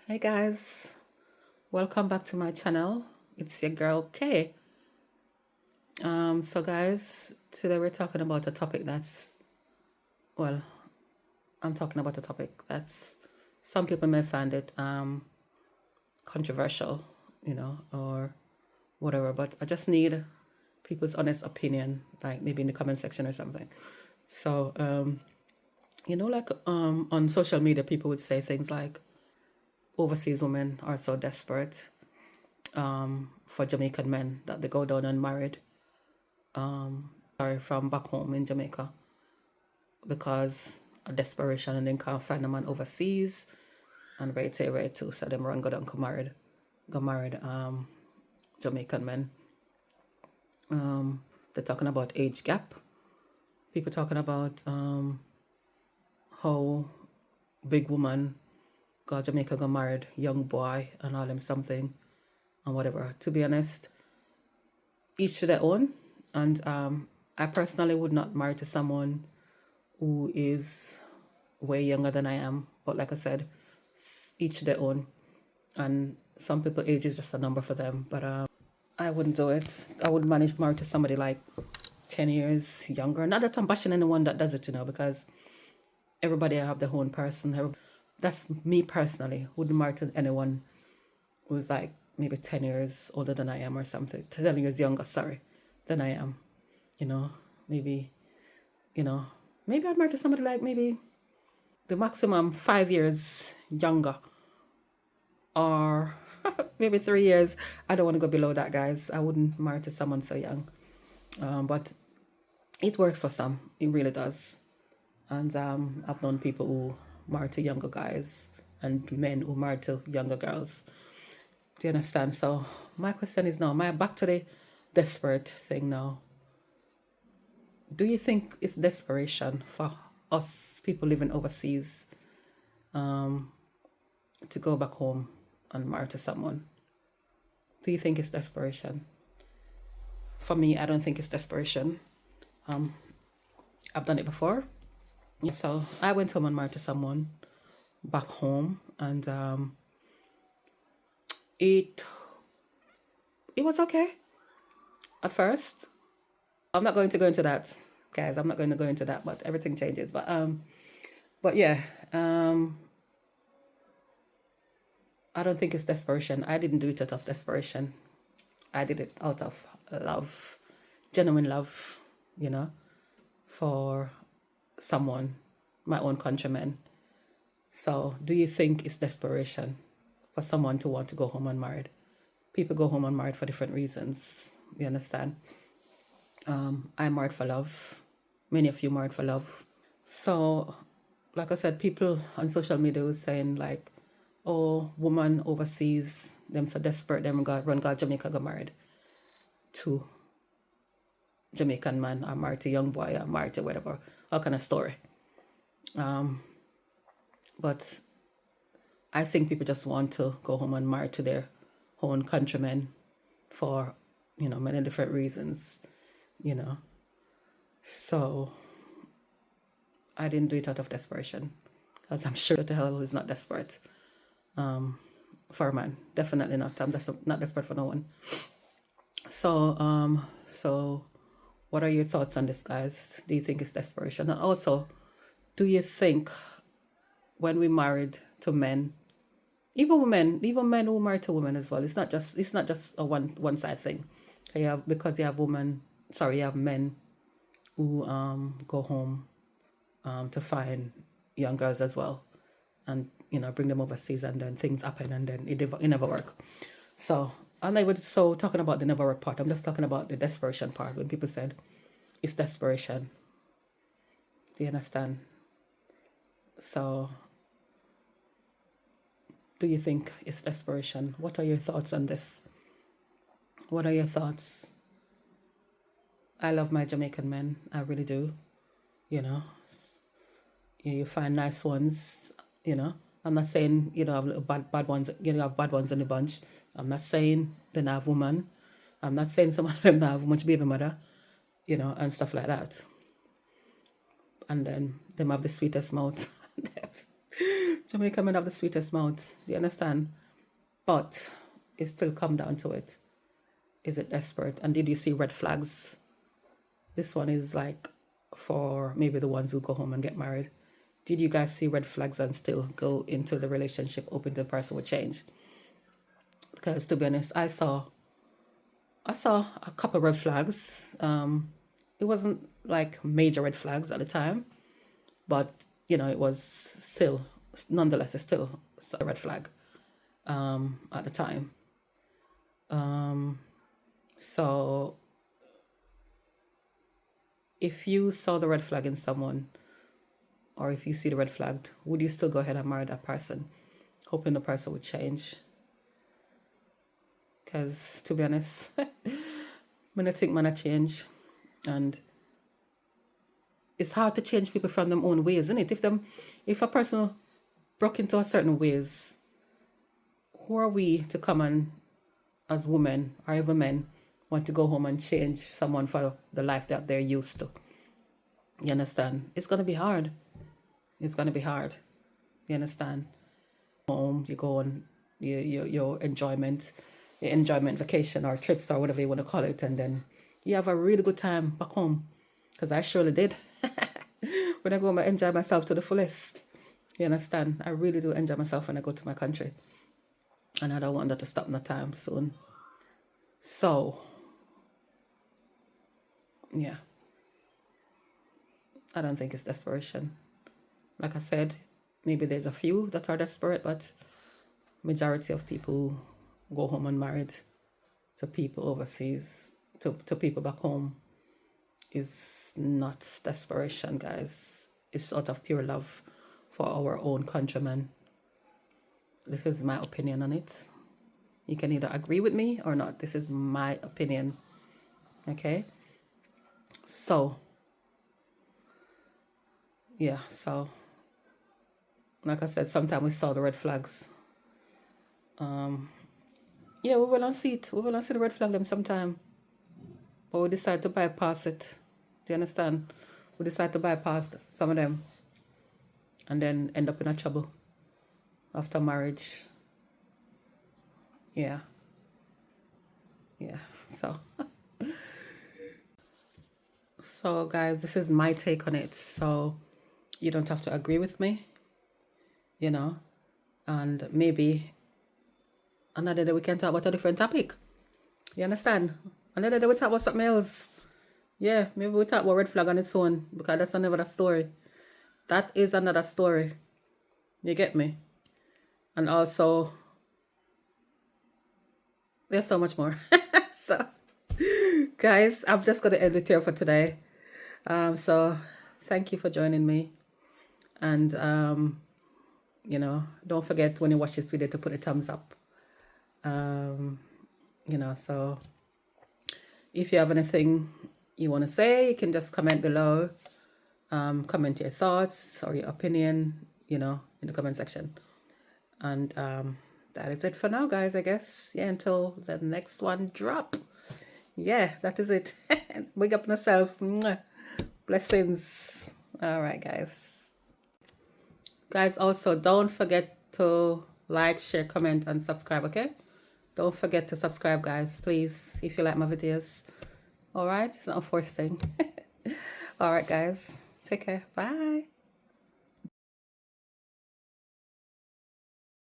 Hey guys, welcome back to my channel. It's your girl Kay. So guys, today we're talking about a topic well, I'm talking about a topic that's some people may find it controversial, or whatever, but I just need people's honest opinion, like maybe in the comment section or something. So, on social media, people would say things like overseas women are so desperate for Jamaican men that they go down unmarried, from back home in Jamaica because of desperation and then can't find a man overseas and right too. So them run go down got married Jamaican men. They're talking about age gap. People talking about how big woman got Jamaica got married, young boy and all them something and whatever. To be honest, each to their own. And I personally would not marry to someone who is way younger than I am. But like I said, each to their own. And some people, age is just a number for them. But I wouldn't do it. I would manage marry to somebody like 10 years younger. Not that I'm bashing anyone that does it, because everybody have their own person. That's me personally. Wouldn't marry to anyone who's like maybe 10 years older than I am or something. 10 years younger, sorry, than I am. You know, maybe, you know, maybe I'd marry to somebody like maybe the maximum 5 years younger or maybe 3 years. I don't want to go below that, guys. I wouldn't marry to someone so young. But it works for some. It really does. And I've known people who marry to younger guys and men who marry to younger girls. Do you understand? So my question is now, back to the desperate thing now. Do you think it's desperation for us people living overseas to go back home and marry to someone? Do you think it's desperation? For me, I don't think it's desperation. I've done it before. Yeah, so I went home and married to someone back home, and it was okay at first. I'm not going to go into that, guys. I'm not going to go into that, but everything changes. But yeah, I don't think it's desperation. I didn't do it out of desperation. I did it out of love, genuine love, for someone, my own countrymen. So, do you think it's desperation for someone to want to go home unmarried? People go home unmarried for different reasons. You understand? I'm married for love. Many of you married for love. So, like I said, people on social media was saying like, "Oh, woman overseas, them so desperate, them run got Jamaica got married to Jamaican man, or married to young boy, or married to whatever, all kind of story." But I think people just want to go home and marry to their own countrymen for, many different reasons, So I didn't do it out of desperation because I'm sure the hell is not desperate for a man. Definitely not. I'm just not desperate for no one. So what are your thoughts on this, guys? Do you think it's desperation? And also, do you think when we married to men, even men who marry to women as well, it's not just a one side thing. You have men who go home to find young girls as well, and bring them overseas, and then things happen, and then it never work. So I'm not even so talking about the never work part. I'm just talking about the desperation part when people said it's desperation. Do you understand? So do you think it's desperation? What are your thoughts on this? What are your thoughts? I love my Jamaican men. I really do. You know, you find nice ones. I'm not saying have bad ones. Have bad ones in the bunch. I'm not saying they not have woman. I'm not saying some of them not have much baby mother. And stuff like that. And then them have the sweetest mouth. Jamaica men have the sweetest mouth. Do you understand? But it still come down to it. Is it desperate? And did you see red flags? This one is like for maybe the ones who go home and get married. Did you guys see red flags and still go into the relationship hoping the person would change? Because to be honest, I saw a couple red flags. It wasn't like major red flags at the time, but it was still, nonetheless, it's still a red flag at the time. So if you saw the red flag in someone, or if you see the red flag, would you still go ahead and marry that person, hoping the person would change? Because to be honest, when I think man I change, and it's hard to change people from their own ways, isn't it? If a person broke into a certain ways, who are we to come and, as women or even men, want to go home and change someone for the life that they're used to? You understand? It's gonna be hard. It's gonna be hard. You understand? Home, you go on your enjoyment vacation or trips or whatever you want to call it, and then you have a really good time back home. Because I surely did. When I go home, I enjoy myself to the fullest. You understand? I really do enjoy myself when I go to my country. And I don't want that to stop no time soon. So, yeah. I don't think it's desperation. Like I said, maybe there's a few that are desperate, but majority of people go home unmarried to people overseas, to people back home, is not desperation, guys. It's out of pure love for our own countrymen. This is my opinion on it. You can either agree with me or not. This is my opinion. Okay? So, yeah, so like I said, sometimes we saw the red flags. Yeah, we will see it. We will see the red flag them sometime. But we decide to bypass it. Do you understand? We decide to bypass some of them and then end up in a trouble after marriage. Yeah. Yeah. So guys, this is my take on it. So you don't have to agree with me, and maybe another day we can talk about a different topic. You understand? Another day we talk about something else. Yeah, maybe we talk about red flag on its own, because that's another story. That is another story. You get me? And also, there's so much more. So, guys, I'm just going to end it here for today. So, thank you for joining me. And, don't forget when you watch this video to put a thumbs up. So if you have anything you want to say, you can just comment below. Comment your thoughts or your opinion, in the comment section. And that is it for now, guys, I guess. Yeah, until the next one drop. Yeah, that is it. Wake up yourself. Blessings. All right, guys. Guys, also don't forget to like, share, comment, and subscribe, okay? Don't forget to subscribe, guys, please, if you like my videos. All right? It's not a forced thing. All right, guys. Take care. Bye.